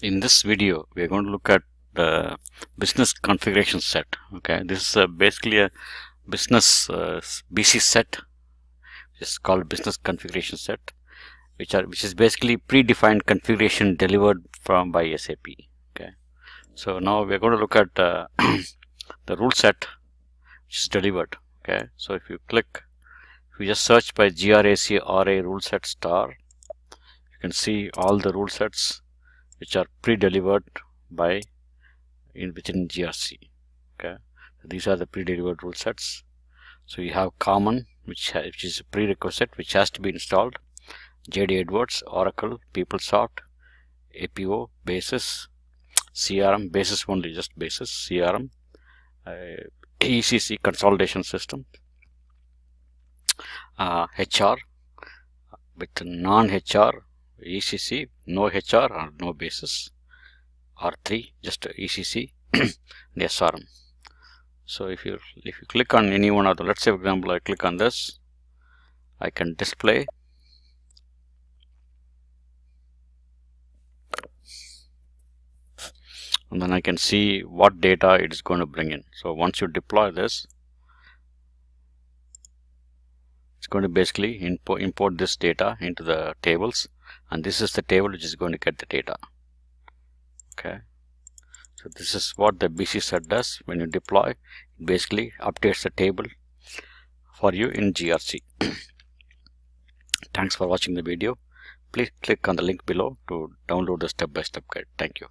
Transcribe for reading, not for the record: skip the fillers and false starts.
In this video, we are going to look at the business configuration set. Okay, this is basically a business BC set, which is called business configuration set, which is basically predefined configuration delivered by SAP. Okay, so now we are going to look at the rule set which is delivered. Okay, so if you just search by GRAC RA rule set star, you can see all the rule sets which are pre-delivered within GRC. Okay, so these are the pre-delivered rule sets. So you have common, which is a prerequisite which has to be installed. JD Edwards, Oracle, PeopleSoft, APO, Basis, CRM, Basis only, just Basis, CRM, ECC consolidation system, HR with non-HR, ECC, no HR or no Basis, R3, just ECC, the SRM. So if you click on any one of the, let's say for example I click on this, I can display and then I can see what data it is going to bring in. So once you deploy this, it's going to basically import this data into the tables, and this is the table which is going to get the data. Okay, so this is what the BC set does. When you deploy, it basically updates the table for you in GRC. Thanks for watching the video. Please click on the link below to download the step-by-step guide. Thank you.